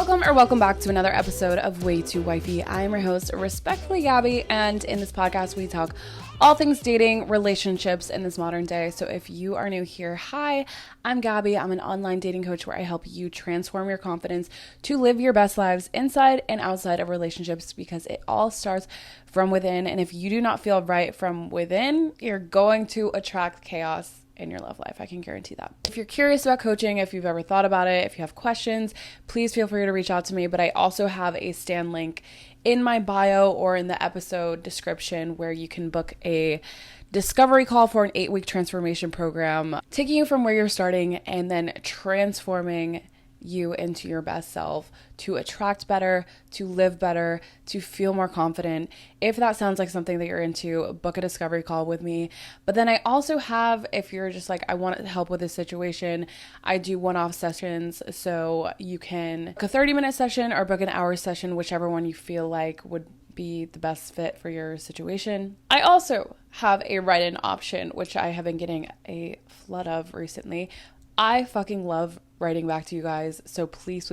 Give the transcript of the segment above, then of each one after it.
Welcome back to another episode of Way Too Wifey. I am your host, respectfully Gabby, and in this podcast we talk all things dating, relationships in this modern day. So if you are new here, hi, I'm Gabby. I'm an online dating coach where I help you transform your confidence to live your best lives inside and outside of relationships, because it all starts from within. And if you do not feel right from within, you're going to attract chaos in your love life. I can guarantee that. If you're curious about coaching, if you've ever thought about it, if you have questions, please feel free to reach out to me. But I also have a Stan link in my bio or in the episode description where you can book a discovery call for an 8-week transformation program, taking you from where you're starting and then transforming you into your best self to attract better, to live better, to feel more confident. If that sounds like something that you're into, book a discovery call with me. But then I also have, if you're just like, I want help with this situation, I do one-off sessions. So you can book a 30-minute session or book an hour session, whichever one you feel like would be the best fit for your situation. I also have a write-in option, which I have been getting a flood of recently. I fucking love writing back to you guys. So please,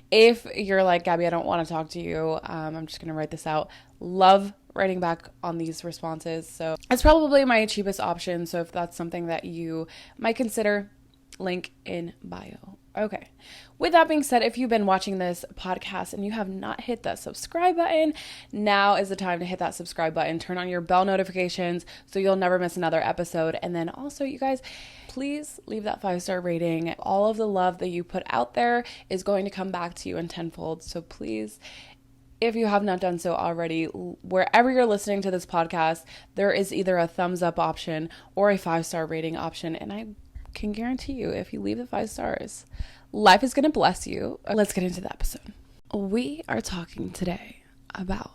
if you're like, Gabby, I don't want to talk to you, I'm just going to write this out. Love writing back on these responses. So it's probably my cheapest option. So if that's something that you might consider, link in bio. Okay. With that being said, if you've been watching this podcast and you have not hit that subscribe button, now is the time to hit that subscribe button. Turn on your bell notifications so you'll never miss another episode. And then also, you guys, please leave that 5-star rating. All of the love that you put out there is going to come back to you in tenfold. So please, if you have not done so already, wherever you're listening to this podcast, there is either a thumbs up option or a 5-star rating option. And I can guarantee you, if you leave the 5 stars, life is going to bless you. Let's get into the episode. We are talking today about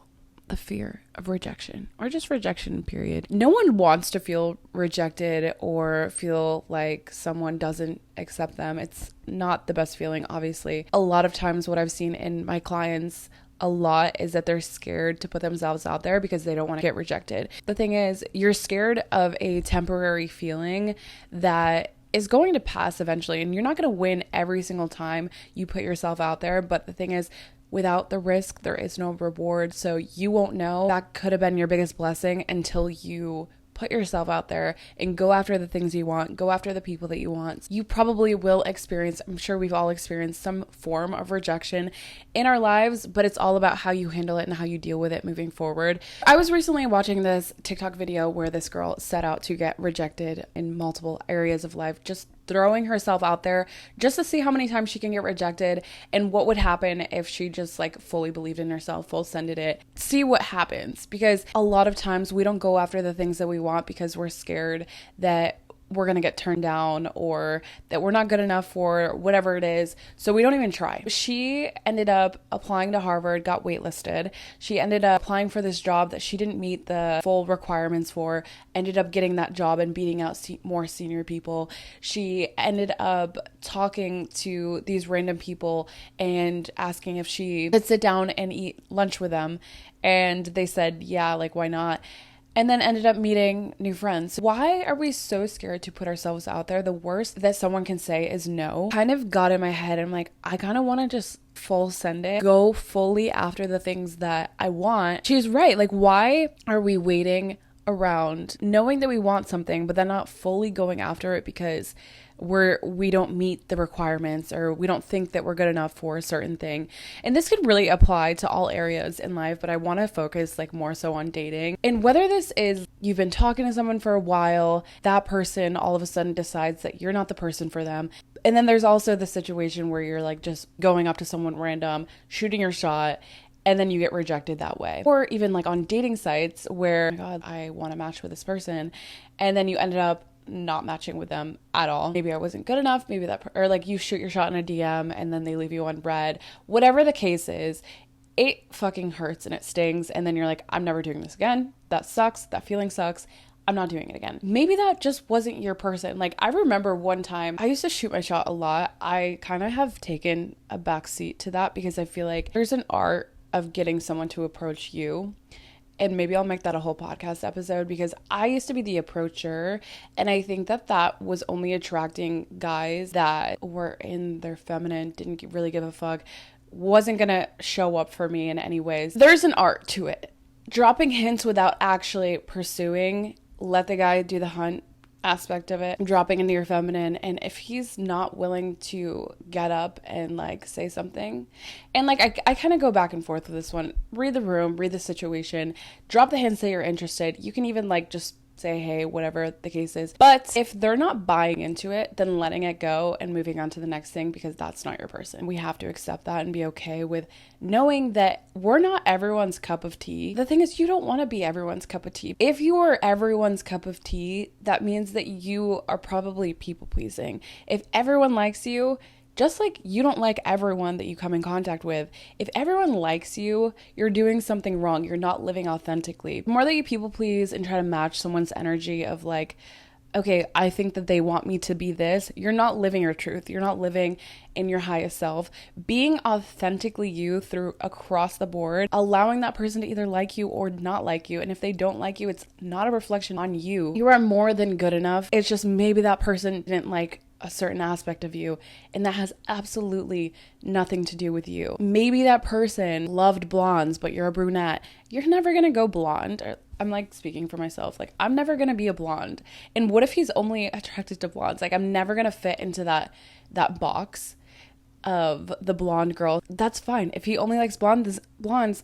the fear of rejection, or just rejection, period. No one wants to feel rejected or feel like someone doesn't accept them. It's not the best feeling, obviously. A lot of times what I've seen in my clients a lot is that they're scared to put themselves out there because they don't want to get rejected. The thing is, you're scared of a temporary feeling that is going to pass eventually, and you're not going to win every single time you put yourself out there. But the thing is, without the risk, there is no reward. So you won't know. That could have been your biggest blessing until you put yourself out there and go after the things you want, go after the people that you want. You probably will experience, I'm sure we've all experienced some form of rejection in our lives, but it's all about how you handle it and how you deal with it moving forward. I was recently watching this TikTok video where this girl set out to get rejected in multiple areas of life, just throwing herself out there just to see how many times she can get rejected and what would happen if she just like fully believed in herself, full sended it, see what happens. Because a lot of times we don't go after the things that we want because we're scared that we're going to get turned down or that we're not good enough for whatever it is. So we don't even try. She ended up applying to Harvard, got waitlisted. She ended up applying for this job that she didn't meet the full requirements for, ended up getting that job and beating out more senior people. She ended up talking to these random people and asking if she could sit down and eat lunch with them. And they said, yeah, like, why not? And then ended up meeting new friends. Why are we so scared to put ourselves out there? The worst that someone can say is no. Kind of got in my head. I'm like, I kind of want to just full send it, go fully after the things that I want. She's right. Like, why are we waiting around knowing that we want something, but then not fully going after it because we don't meet the requirements or we don't think that we're good enough for a certain thing? And this could really apply to all areas in life, but I want to focus like more so on dating. And whether this is you've been talking to someone for a while, that person all of a sudden decides that you're not the person for them. And then there's also the situation where you're like just going up to someone random, shooting your shot, and then you get rejected that way. Or even like on dating sites where, oh my God, I want to match with this person, and then you ended up not matching with them at all. Maybe I wasn't good enough, maybe or like you shoot your shot in a DM and then they leave you unread. Whatever the case is, it fucking hurts and it stings, and then you're like, I'm never doing this again. That sucks. That feeling sucks. I'm not doing it again. Maybe that just wasn't your person. Like, I remember one time, I used to shoot my shot a lot. I kind of have taken a backseat to that because I feel like there's an art of getting someone to approach you. And maybe I'll make that a whole podcast episode, because I used to be the approacher, and I think that was only attracting guys that were in their feminine, didn't really give a fuck, wasn't gonna show up for me in any ways. There's an art to it. Dropping hints without actually pursuing, let the guy do the hunt aspect of it, dropping into your feminine. And if he's not willing to get up and like say something, and like I kind of go back and forth with this one, read the room, read the situation, drop the hints that you're interested. You can even like just say, hey, whatever the case is. But if they're not buying into it, then letting it go and moving on to the next thing, because that's not your person. We have to accept that and be okay with knowing that we're not everyone's cup of tea. The thing is, you don't want to be everyone's cup of tea. If you are everyone's cup of tea, that means that you are probably people pleasing. If everyone likes you, just like you don't like everyone that you come in contact with, if everyone likes you, you're doing something wrong. You're not living authentically. The more that you people please and try to match someone's energy of like, okay, I think that they want me to be this, you're not living your truth. You're not living in your highest self. Being authentically you through across the board, allowing that person to either like you or not like you. And if they don't like you, it's not a reflection on you. You are more than good enough. It's just maybe that person didn't like a certain aspect of you, and that has absolutely nothing to do with you. Maybe that person loved blondes, but you're a brunette. You're never gonna go blonde. I'm like speaking for myself. Like, I'm never gonna be a blonde. And what if he's only attracted to blondes? Like, I'm never gonna fit into that box of the blonde girl. That's fine. If he only likes blondes,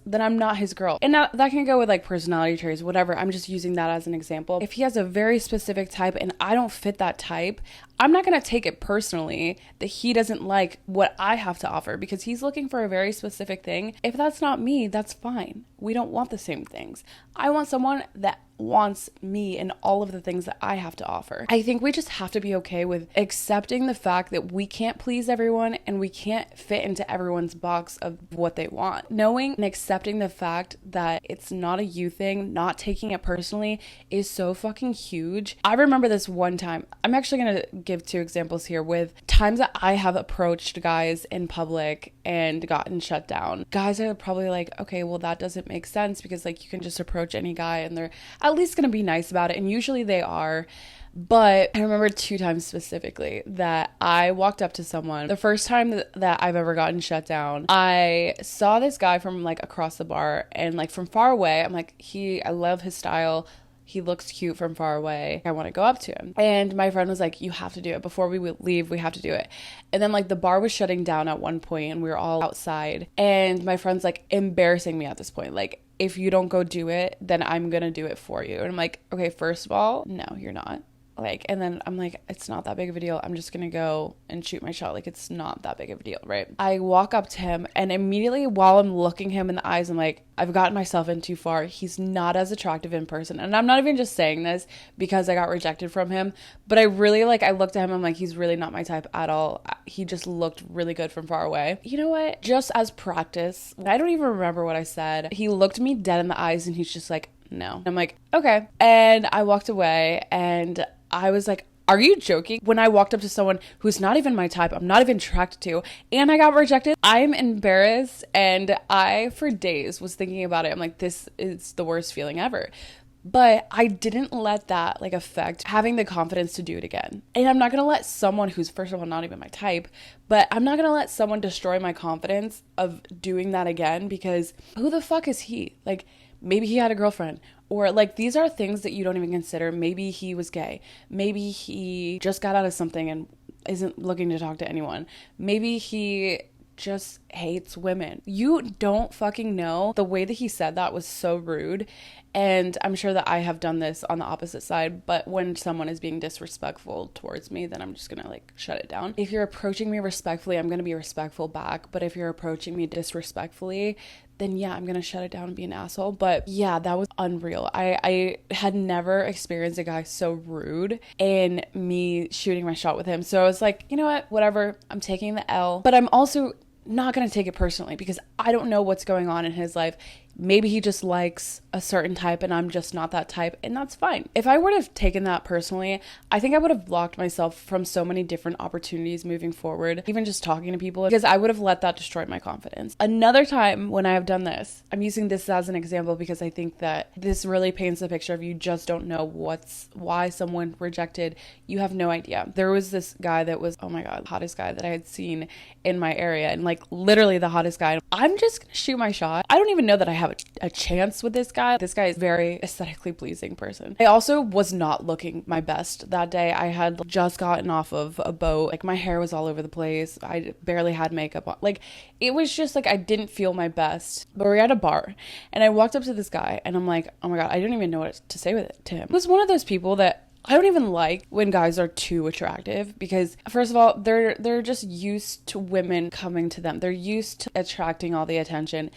then I'm not his girl. And that can go with like personality traits, whatever. I'm just using that as an example. If he has a very specific type and I don't fit that type, I'm not going to take it personally that he doesn't like what I have to offer because he's looking for a very specific thing. If that's not me, that's fine. We don't want the same things. I want someone that wants me and all of the things that I have to offer. I think we just have to be okay with accepting the fact that we can't please everyone and we can't fit into everyone's box of what they want. Knowing and accepting the fact that it's not a you thing, not taking it personally is so fucking huge. I remember this one time. I'm actually going to give 2 examples here with times that I have approached guys in public and gotten shut down. Guys are probably like, okay, well, that doesn't make sense because like you can just approach any guy and they're at least going to be nice about it. And usually they are. But I remember 2 times specifically that I walked up to someone. The first time that I've ever gotten shut down, I saw this guy from like across the bar and like from far away, I'm like, I love his style. He looks cute from far away. I want to go up to him. And my friend was like, you have to do it. Before we leave, we have to do it. And then like the bar was shutting down at one point and we were all outside. And my friend's like embarrassing me at this point. Like, if you don't go do it, then I'm going to do it for you. And I'm like, okay, first of all, no, you're not. Like, and then I'm like, it's not that big of a deal. I'm just gonna go and shoot my shot. Like, it's not that big of a deal, right? I walk up to him and immediately while I'm looking him in the eyes, I'm like, I've gotten myself in too far. He's not as attractive in person. And I'm not even just saying this because I got rejected from him, but I really like, I looked at him, I'm like, he's really not my type at all. He just looked really good from far away. You know what? Just as practice, I don't even remember what I said. He looked me dead in the eyes and he's just like, no. I'm like, okay. And I walked away and I was like, are you joking? When I walked up to someone who's not even my type, I'm not even attracted to, and I got rejected, I'm embarrassed. And I, for days, was thinking about it. I'm like, this is the worst feeling ever. But I didn't let that like affect having the confidence to do it again. And I'm not going to let someone who's, first of all, not even my type, but I'm not going to let someone destroy my confidence of doing that again, because who the fuck is he? Like, maybe he had a girlfriend, or like, these are things that you don't even consider. Maybe he was gay. Maybe he just got out of something and isn't looking to talk to anyone. Maybe he just hates women. You don't fucking know. The way that he said that was so rude. And I'm sure that I have done this on the opposite side, but when someone is being disrespectful towards me, then I'm just gonna like shut it down. If you're approaching me respectfully, I'm gonna be respectful back. But if you're approaching me disrespectfully, then yeah, I'm gonna shut it down and be an asshole. But yeah, that was unreal. I had never experienced a guy so rude and me shooting my shot with him. So I was like, you know what, whatever, I'm taking the L. But I'm also not going to take it personally because I don't know what's going on in his life. Maybe he just likes a certain type and I'm just not that type, and that's fine. If I would have taken that personally, I think I would have blocked myself from so many different opportunities moving forward, even just talking to people, because I would have let that destroy my confidence. Another time when I have done this, I'm using this as an example because I think that this really paints a picture of you just don't know why someone rejected. You have no idea. There was this guy that was, oh my God, the hottest guy that I had seen in my area, and like literally the hottest guy. I'm just gonna shoot my shot. I don't even know that I have a chance with this guy. This guy is very aesthetically pleasing person. I also was not looking my best that day. I had just gotten off of a boat. Like my hair was all over the place. I barely had makeup on. Like it was just like I didn't feel my best. But we were at a bar and I walked up to this guy and I'm like, oh my God, I don't even know what to say with it to him. He was one of those people that I don't even like when guys are too attractive, because first of all, they're just used to women coming to them. They're used to attracting all the attention.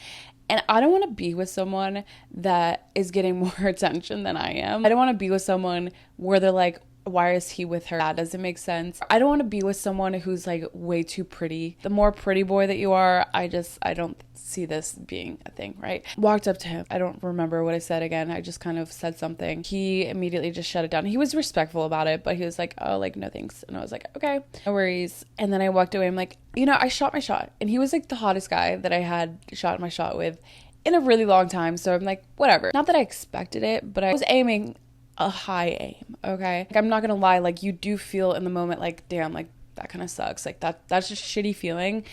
And I don't want to be with someone that is getting more attention than I am. I don't want to be with someone where they're like, why is he with her? That doesn't make sense. I don't want to be with someone who's like way too pretty. The more pretty boy that you are, I don't see this being a thing, right? Walked up to him. I don't remember what I said again. I just kind of said something. He immediately just shut it down. He was respectful about it, but he was like, oh, like, no thanks. And I was like, okay, no worries. And then I walked away. I'm like, I shot my shot. And he was like the hottest guy that I had shot my shot with in a really long time. So I'm like, whatever. Not that I expected it, but I was aiming a high aim, okay? Like, I'm not gonna lie, like, you do feel in the moment like, damn, like, that kind of sucks. Like, that's just a shitty feeling.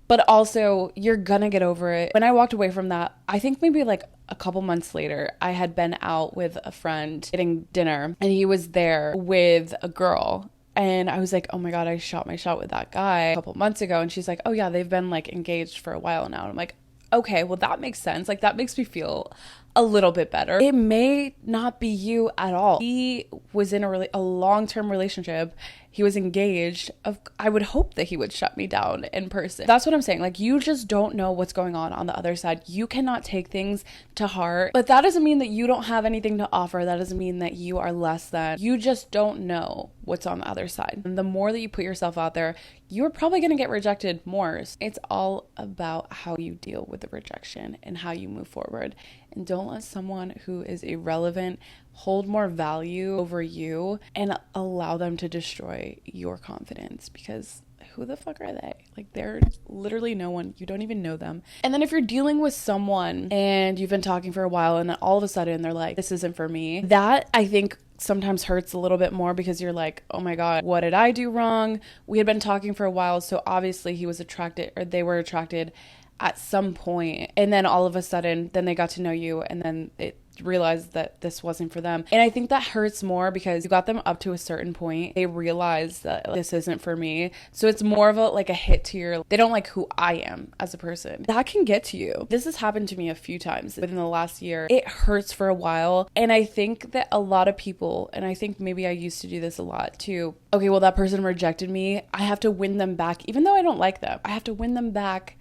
But also, you're gonna get over it. When I walked away from that, I think maybe like a couple months later, I had been out with a friend getting dinner, and he was there with a girl. And I was like, oh my God, I shot my shot with that guy a couple months ago. And she's like, oh yeah, they've been like engaged for a while now. And I'm like, okay, well, that makes sense. Like, that makes me feel a little bit better. It may not be you at all. He was in a long-term relationship. He was engaged. I would hope that he would shut me down in person. That's what I'm saying. Like, you just don't know what's going on the other side. You cannot take things to heart. But that doesn't mean that you don't have anything to offer. That doesn't mean that you are less than. You just don't know what's on the other side. And the more that you put yourself out there, you're probably going to get rejected more. It's all about how you deal with the rejection and how you move forward. And don't let someone who is irrelevant hold more value over you and allow them to destroy your confidence, because who the fuck are they? Like, they're literally no one. You don't even know them. And then if you're dealing with someone and you've been talking for a while and then all of a sudden they're like, this isn't for me, that I think sometimes hurts a little bit more, because you're like, oh my God, what did I do wrong? We had been talking for a while, so obviously he was attracted, or they were attracted at some point, and then all of a sudden then they got to know you, and then it realized that this wasn't for them. And I think that hurts more because you got them up to a certain point, they realized that this isn't for me, so it's more of a hit to they don't like who I am as a person. That can get to you. This has happened to me a few times within the last year. It hurts for a while, and I think that a lot of people, and I think maybe I used to do this a lot too, okay, well, that person rejected me, I have to win them back. Even though I don't like them, I have to win them back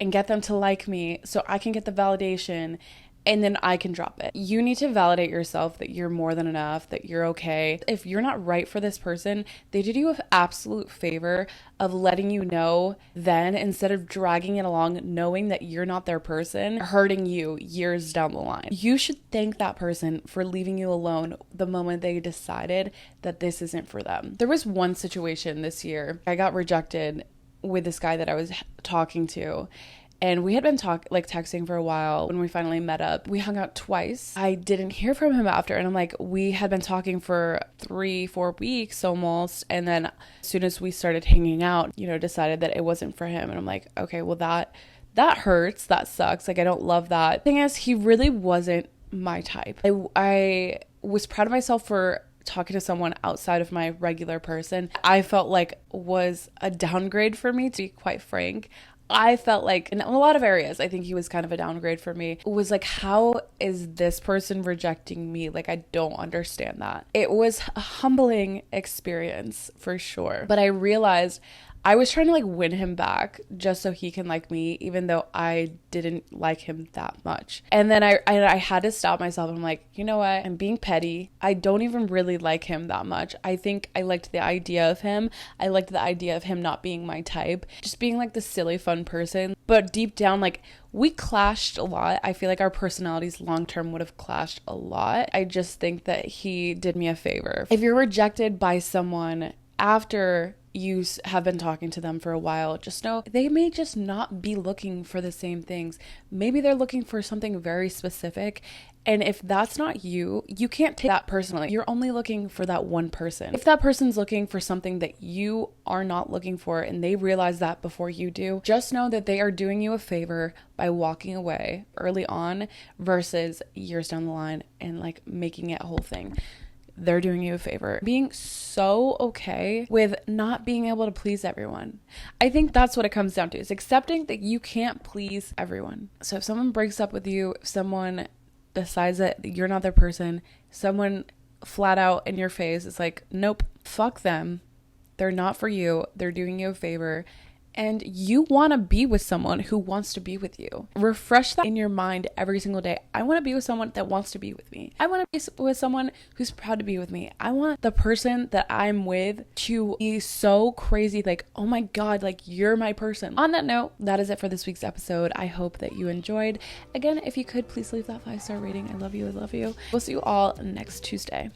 and get them to like me so I can get the validation, and then I can drop it. You need to validate yourself that you're more than enough, that you're okay. If you're not right for this person, they did you an absolute favor of letting you know then, instead of dragging it along, knowing that you're not their person, hurting you years down the line. You should thank that person for leaving you alone the moment they decided that this isn't for them. There was one situation this year. I got rejected with this guy that I was talking to, and we had been texting for a while. When we finally met up, we hung out twice. I didn't hear from him after, and I'm like, we had been talking for 3-4 weeks almost, and then as soon as we started hanging out, decided that it wasn't for him. And I'm like, okay, well, that hurts, that sucks, like, I don't love that. Thing is, he really wasn't my type. I was proud of myself for talking to someone outside of my regular person. I felt like was a downgrade for me, to be quite frank. I felt like in a lot of areas, I think he was kind of a downgrade for me. It was like, how is this person rejecting me? Like, I don't understand that. It was a humbling experience for sure. But I realized I was trying to like win him back just so he can like me, even though I didn't like him that much. And then I had to stop myself. I'm like, you know what? I'm being petty. I don't even really like him that much. I think I liked the idea of him. I liked the idea of him not being my type, just being like the silly, fun person. But deep down, like, we clashed a lot. I feel like our personalities long term would have clashed a lot. I just think that he did me a favor. If you're rejected by someone after you have been talking to them for a while, just know they may just not be looking for the same things. Maybe they're looking for something very specific. And if that's not you, you can't take that personally. You're only looking for that one person. If that person's looking for something that you are not looking for and they realize that before you do, just know that they are doing you a favor by walking away early on versus years down the line and like making it a whole thing. They're doing you a favor. Being so okay with not being able to please everyone. I think that's what it comes down to, is accepting that you can't please everyone. So if someone breaks up with you, if someone decides that you're not their person, someone flat out in your face is like, nope, fuck them. They're not for you. They're doing you a favor. And you want to be with someone who wants to be with you. Refresh that in your mind every single day. I want to be with someone that wants to be with me. I want to be with someone who's proud to be with me. I want the person that I'm with to be so crazy, like, oh my God, like, you're my person. On that note, that is it for this week's episode. I hope that you enjoyed. Again, if you could, please leave that 5-star rating. I love you. I love you. We'll see you all next Tuesday.